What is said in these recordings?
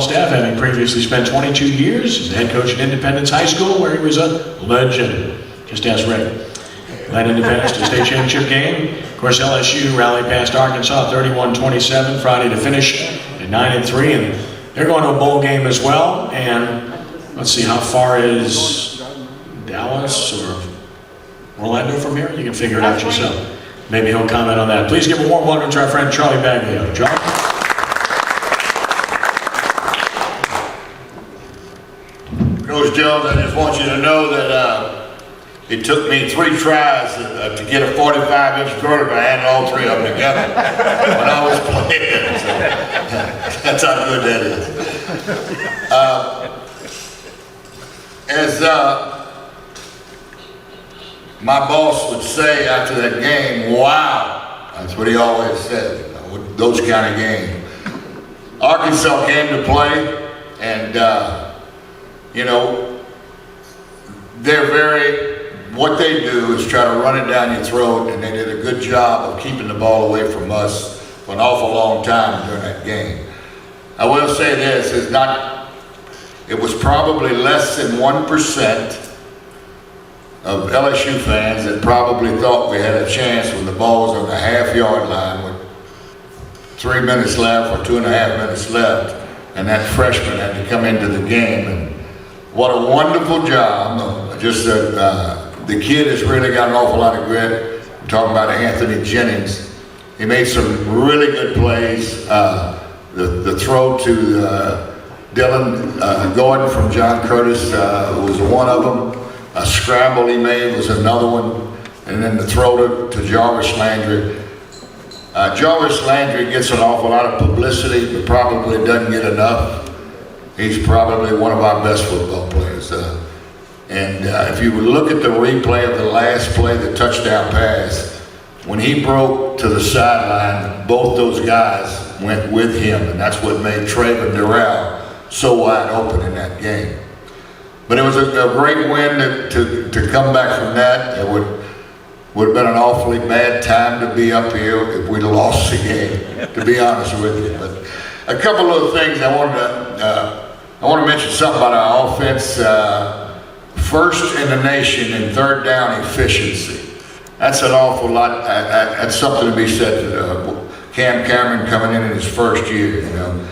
staff, having previously spent 22 years as the head coach at Independence High School, where he was a legend. Just ask Ray. Led Independence to the state championship game. Of course, LSU rallied past Arkansas 31-27 Friday to finish at 9-3, and they're going to a bowl game as well. And let's see, how far is Dallas or Orlando from here? You can figure it out yourself. Maybe he'll comment on that. Please give a warm welcome to our friend Charlie Baglio. Charlie? Coach Jones, I just want you to know that it took me 3 tries to get a 45-inch quarterback. I had all 3 of them together when I was playing. So that's how good that is. As my boss would say after that game, wow. That's what he always said, with those kind of games. Arkansas came to play, and you know, what they do is try to run it down your throat, and they did a good job of keeping the ball away from us for an awful long time during that game. I will say this, it was probably less than 1% of LSU fans that probably thought we had a chance when the ball was on the half-yard line with 3 minutes left or 2.5 minutes left, and that freshman had to come into the game. And what a wonderful job. Just the kid has really got an awful lot of grit. I'm talking about Anthony Jennings. He made some really good plays. The throw to Dylan Gordon from John Curtis was one of them. A scramble he made was another one. And then the throw to Jarvis Landry. Jarvis Landry gets an awful lot of publicity, but probably doesn't get enough. He's probably one of our best football players. If you look at the replay of the last play, the touchdown pass, when he broke to the sideline, both those guys went with him, and that's what made Traven Durrell so wide open in that game. But it was a great win to come back from that. It would have been an awfully bad time to be up here if we'd have lost the game, to be honest with you. But a couple of things I want to mention something about our offense. First in the nation in third down efficiency. That's an awful lot. That's something to be said to Cam Cameron coming in his first year, you know.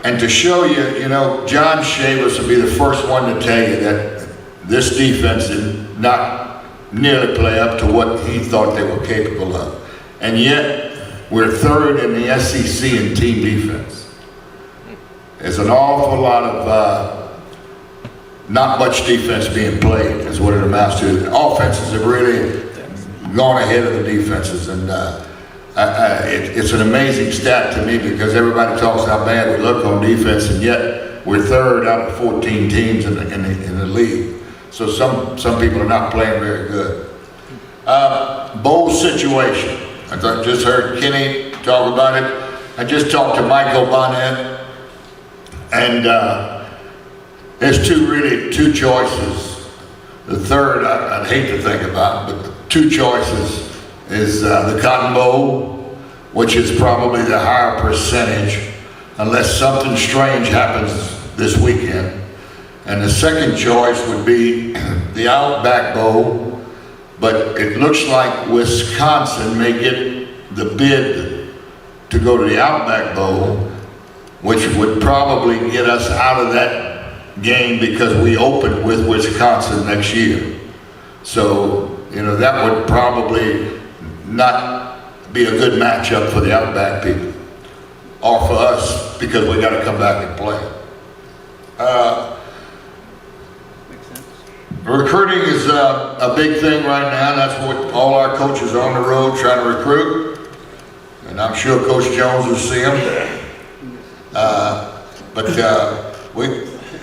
And to show you, you know, John Shavers will be the first one to tell you that this defense did not nearly play up to what he thought they were capable of. And yet, we're third in the SEC in team defense. There's an awful lot of not much defense being played is what it amounts to. The offenses have really gone ahead of the defenses, and it's an amazing stat to me because everybody talks how bad we look on defense, and yet we're third out of 14 teams in the league. So some people are not playing very good. Bowl situation. I just heard Kenny talk about it. I just talked to Michael Bonnet, and there's two choices. The third, I'd hate to think about, but the 2 choices is the Cotton Bowl, which is probably the higher percentage, unless something strange happens this weekend. And the second choice would be the Outback Bowl, but it looks like Wisconsin may get the bid to go to the Outback Bowl, which would probably get us out of that game because we open with Wisconsin next year. So, you know, that would probably not be a good matchup for the Outback people or for us because we got to come back and play. Recruiting is a big thing right now. That's what all our coaches are on the road trying to recruit. And I'm sure Coach Jones will see them.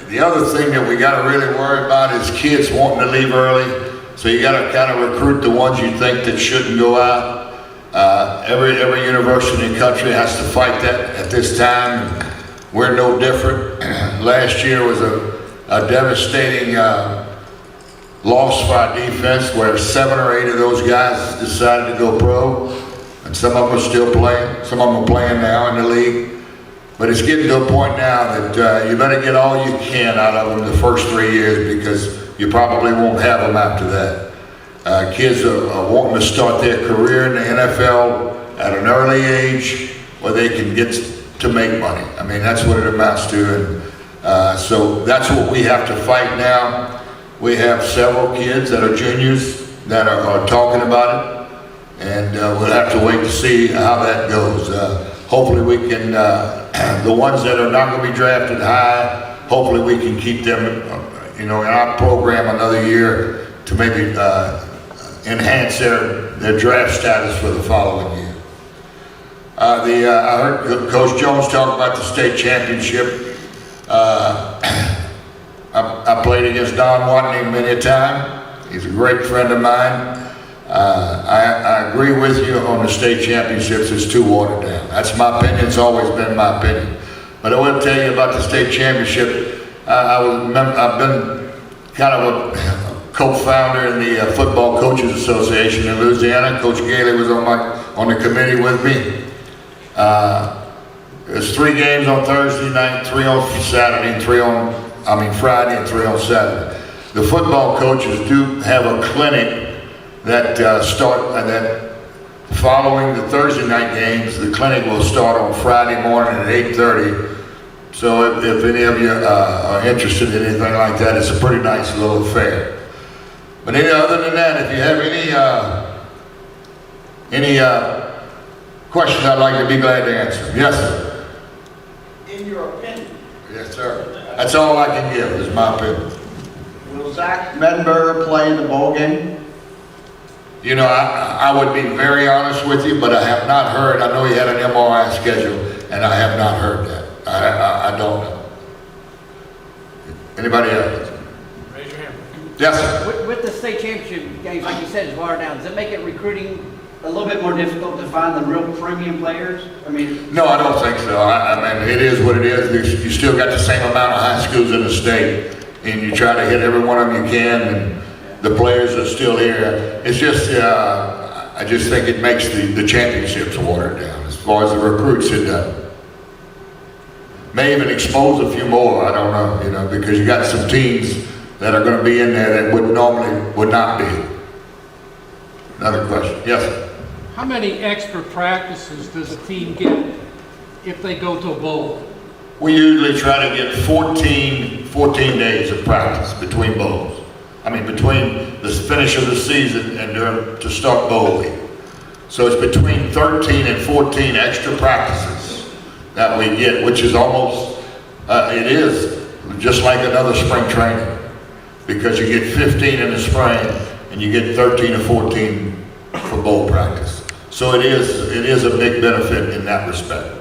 The other thing that we got to really worry about is kids wanting to leave early. So you got to kind of recruit the ones you think that shouldn't go out. Every university in the country has to fight that at this time. We're no different. Last year was a devastating loss for our defense where 7 or 8 of those guys decided to go pro. And some of them are still playing. Some of them are playing now in the league. But it's getting to a point now that you better get all you can out of them the first 3 years, because you probably won't have them after that. Kids are wanting to start their career in the NFL at an early age where they can get to make money. I mean, that's what it amounts to. And so that's what we have to fight now. We have several kids that are juniors that are talking about it, and we'll have to wait to see how that goes. Hopefully we can, the ones that are not going to be drafted high, hopefully we can keep them, in our program another year to maybe enhance their draft status for the following year. I heard Coach Jones talk about the state championship. I played against Don Watney many a time. He's a great friend of mine. I agree with you on the state championships. It's too watered down. That's my opinion. It's always been my opinion. But I will tell you about the state championship. I've been kind of a co-founder in the Football Coaches Association in Louisiana. Coach Gailey was on the committee with me. There's 3 games on Thursday night, 3 on Saturday, and Friday, and 3 on Saturday. The football coaches do have a clinic that that following the Thursday night games. The clinic will start on Friday morning at 8:30. So if any of you are interested in anything like that, it's a pretty nice little affair. But other than that, if you have any questions, I'd like to be glad to answer. Yes, sir. In your opinion, Yes, sir. That's all I can give, is my opinion. will Zach Medberger play in the bowl game? I would be very honest with you, but I have not heard. I know he had an MRI schedule, and I have not heard that. I don't know. Anybody else? Raise your hand. Yes, sir. With the state championship games, like you said, is watered down. Does it make it recruiting a little bit more difficult to find the real premium players? I mean, No, I don't think so. I mean, it is what it is. You still got the same amount of high schools in the state, and you try to hit every one of them you can, and the players are still here. It's just, I just think it makes the championships watered down. As far as the recruits, it does. May even expose a few more, I don't know, because you got some teams that are going to be in there that would not be. Another question. Yes, sir. How many extra practices does a team get if they go to a bowl? We usually try to get 14 days of practice between bowls. I mean, between the finish of the season and to start bowl week. So it's between 13 and 14 extra practices that we get, which is almost, it is just like another spring training, because you get 15 in the spring and you get 13 or 14 for bowl practice. So it is a big benefit in that respect.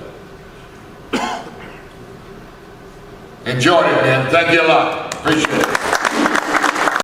Enjoyed it, man. Thank you a lot. Appreciate it.